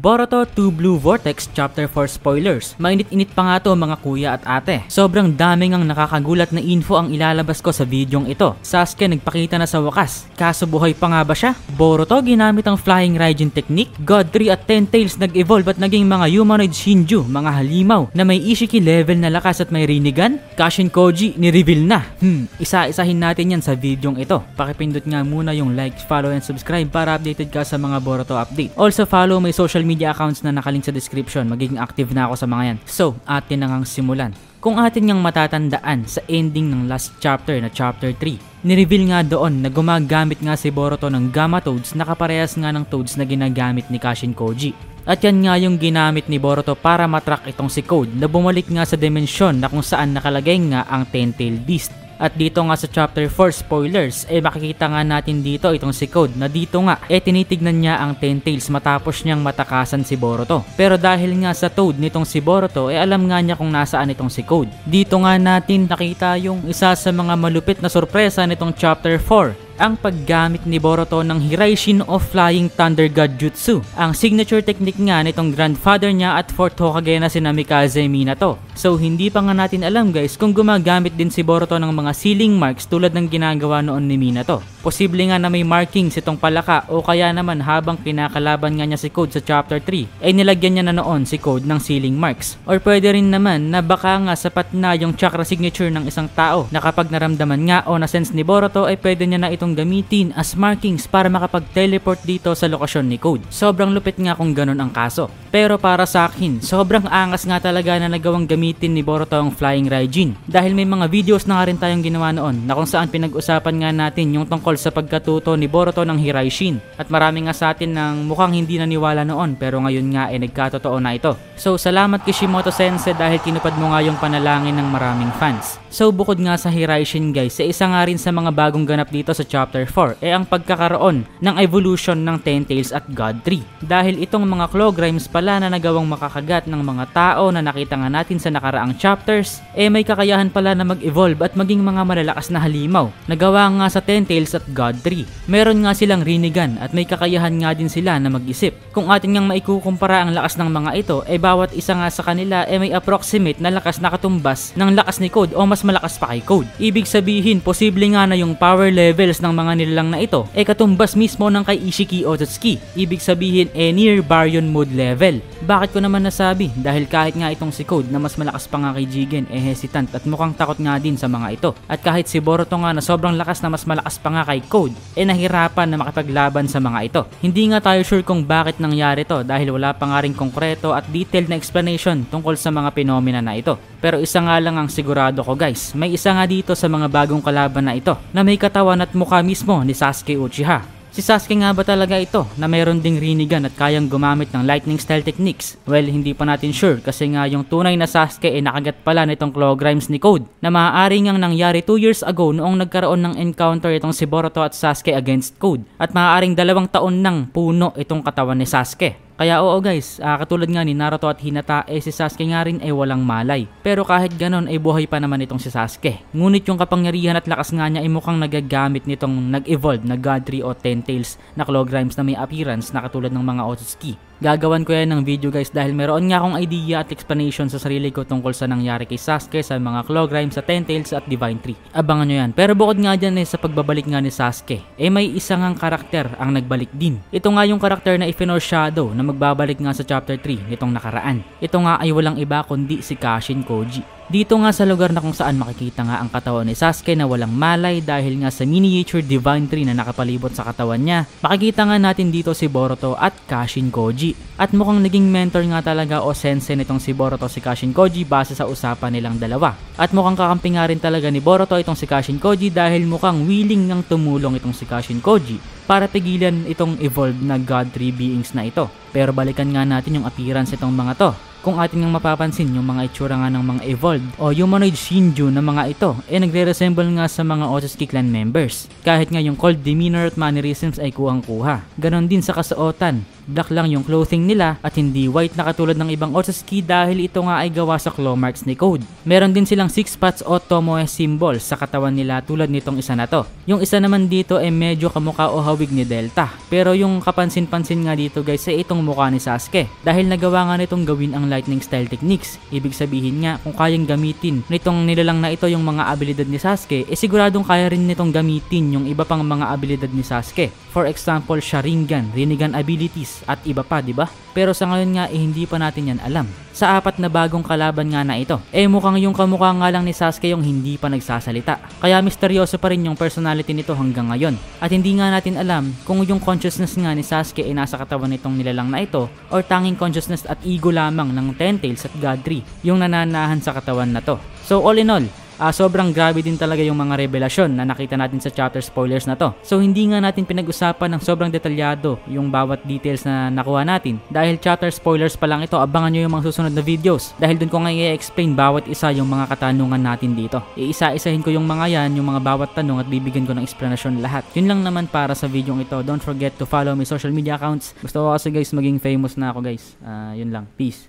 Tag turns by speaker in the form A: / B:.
A: Boruto 2 Blue Vortex Chapter 4 spoilers. Mainit-init pa nga to mga kuya at ate. Sobrang daming ang nakakagulat na info ang ilalabas ko sa videong ito. Sasuke nagpakita na sa wakas. Kaso buhay pa nga ba siya? Boruto ginamit ang Flying Raijin technique. God 3 at 10 Tails nag-evolve at naging mga humanoid Shinju, mga halimaw na may Ishiki level na lakas at may Rinnegan. Kashin Koji ni-reveal na. Isa-isahin natin yan sa videong ito. Pakipindot nga muna yung like, follow and subscribe para updated ka sa mga Boruto update. Also follow my social media accounts na nakalink sa description. Magiging active na ako sa mga yan. So, atin na ngang simulan. Kung atin ngang matatandaan sa ending ng last chapter na chapter 3, nireveal nga doon na gumagamit nga si Boruto ng Gamma Toads na kaparehas nga ng Toads na ginagamit ni Kashin Koji. At yan nga yung ginamit ni Boruto para matrack itong si Code na bumalik nga sa dimensyon na kung saan nakalagay nga ang 10-tailed beast. At dito nga sa chapter 4 spoilers, makikita nga natin dito itong si Code na dito nga tinitignan niya ang 10 Tails matapos niyang matakasan si Boruto. Pero dahil nga sa Toad nitong si Boruto, alam nga niya kung nasaan itong si Code. Dito nga natin nakita yung isa sa mga malupit na sorpresa nitong chapter 4. Ang paggamit ni Boruto ng Hiraishin of Flying Thunder God Jutsu. Ang signature technique nga nitong grandfather niya at 4th Hokage na si Namikaze Minato. So hindi pa nga natin alam guys kung gumagamit din si Boruto ng mga sealing marks tulad ng ginagawa noon ni Minato. Posible nga na may markings itong palaka o kaya naman habang kinakalaban nga niya si Code sa chapter 3 nilagyan niya na noon si Code ng sealing marks. Or pwede rin naman na baka nga sapat na yung chakra signature ng isang tao na kapag naramdaman nga o na-sense ni Boruto pwede niya na itong gamitin as markings para makapag-teleport dito sa lokasyon ni Code. Sobrang lupit nga kung ganun ang kaso. Pero para sa akin, sobrang angas nga talaga na nagawang gamitin ni Boruto ang Flying Raijin. Dahil may mga videos na nga rin tayong ginawa noon na kung saan pinag-usapan nga natin yung tungkol sa pagkatuto ni Boruto ng Hiraishin. At marami nga sa atin ng mukhang hindi naniwala noon pero ngayon nga nagkatotoo na ito. So salamat Kishimoto Sensei dahil tinupad mo nga yung panalangin ng maraming fans. So bukod nga sa Hiraishin guys, isa nga rin sa mga bagong ganap dito sa chapter 4 ang pagkakaroon ng evolution ng 10 Tails at God 3. Dahil itong mga Clawgrimes pala na nagawang makakagat ng mga tao na nakita nga natin sa nakaraang chapters, may kakayahan pala na mag-evolve at maging mga malalakas na halimaw. Nagawa nga sa 10 Tails at God 3. Meron nga silang Rinnegan at may kakayahan nga din sila na mag-isip. Kung atin ngang maikukumpara ang lakas ng mga ito, bawat isa nga sa kanila may approximate na lakas na katumbas ng lakas ni Code o mas malakas pa kay Code. Ibig sabihin, posible nga na yung power levels ng mga nilalang na ito katumbas mismo ng kay Ishiki Otsutsuki. Ibig sabihin near Baryon mode level. Bakit ko naman nasabi? Dahil kahit nga itong si Code na mas malakas pa nga kay Jigen hesitant at mukhang takot nga din sa mga ito. At kahit si Boruto nga na sobrang lakas na mas malakas pa nga kay Code nahirapan na makipaglaban sa mga ito. Hindi nga tayo sure kung bakit nangyari to dahil wala pa nga rin konkreto at detailed na explanation tungkol sa mga phenomena na ito. Pero isa nga lang ang sigurado ko guys, may isa nga dito sa mga bagong kalaban na ito na may katawan at mukha mismo ni Sasuke Uchiha. Si Sasuke nga ba talaga ito na mayroon ding Rinnegan at kayang gumamit ng lightning style techniques? Well, hindi pa natin sure kasi nga yung tunay na Sasuke nakagat pala nitong Clawgrimes ni Code na maaari ngang nangyari 2 years ago noong nagkaroon ng encounter itong si Boruto at Sasuke against Code at maaaring 2 taon nang puno itong katawan ni Sasuke. Kaya oo guys, katulad nga ni Naruto at Hinata si Sasuke nga rin walang malay. Pero kahit ganon buhay pa naman itong si Sasuke. Ngunit yung kapangyarihan at lakas nga niya mukhang nagagamit nitong nag-evolve na God 3 o 10 Tails na Clawgrimes na may appearance na katulad ng mga Otsutsuki. Gagawan ko yan ng video guys dahil meron nga akong idea at explanation sa sarili ko tungkol sa nangyari kay Sasuke sa mga Clawgrimes sa 10 Tails at Divine Tree. Abangan nyo yan. Pero bukod nga dyan sa pagbabalik nga ni Sasuke, may isa ngang karakter ang nagbalik din. Ito nga yung karakter na i-foreshadow na magbabalik nga sa chapter 3 nitong nakaraan. Ito nga ay walang iba kundi si Kashin Koji. Dito nga sa lugar na kung saan makikita nga ang katawan ni Sasuke na walang malay dahil nga sa miniature Divine Tree na nakapalibot sa katawan niya, makikita nga natin dito si Boruto at Kashin Koji. At mukhang naging mentor nga talaga o sensei nitong si Boruto si Kashin Koji base sa usapan nilang dalawa. At mukhang kakampi nga rin talaga ni Boruto itong si Kashin Koji dahil mukhang willing ngang tumulong itong si Kashin Koji para pigilan itong evolved na God 3 beings na ito. Pero balikan nga natin yung appearance itong mga to. Kung atin ngang mapapansin yung mga itsura nga ng mga evolved o humanoid Shinju na mga ito nagre-resemble nga sa mga Otsutsuki clan members. Kahit nga yung cold demeanor at mannerisms ay kuhang-kuha. Ganon din sa kasuotan. Black lang yung clothing nila at hindi white na katulad ng ibang Otsutsuki dahil ito nga ay gawa sa claw marks ni Code. Meron din silang 6 spots o Tomoe symbol sa katawan nila tulad nitong isa na to. Yung isa naman dito ay medyo kamukha o hawig ni Delta. Pero yung kapansin-pansin nga dito guys ay itong mukha ni Sasuke dahil nagawa nga nitong gawin ang lightning style techniques. Ibig sabihin nga kung kayang gamitin nitong nilalang na ito yung mga abilidad ni Sasuke, siguradong kaya rin nitong gamitin yung iba pang mga abilidad ni Sasuke. For example, Sharingan, Rinnegan abilities at iba pa, di ba? Pero sa ngayon nga hindi pa natin yan alam. Sa 4 na bagong kalaban nga na ito, mukhang yung kamukha nga lang ni Sasuke yung hindi pa nagsasalita. Kaya misteryoso pa rin yung personality nito hanggang ngayon. At hindi nga natin alam kung yung consciousness nga ni Sasuke ay nasa katawan nitong nilalang na ito or tanging consciousness at ego lamang ng Ten Tails at God 3 yung nananahan sa katawan na to. So all in all, sobrang grabe din talaga yung mga revelasyon na nakita natin sa chapter spoilers na to. So hindi nga natin pinag-usapan ng sobrang detalyado yung bawat details na nakuha natin. Dahil chapter spoilers pa lang ito, abangan nyo yung mga susunod na videos. Dahil dun ko nga i-explain bawat isa yung mga katanungan natin dito. Iisa-isahin ko yung mga yan, yung mga bawat tanong at bibigyan ko ng explanation lahat. Yun lang naman para sa video ito. Don't forget to follow my social media accounts. Gusto ko kasi guys maging famous na ako guys. Yun lang. Peace.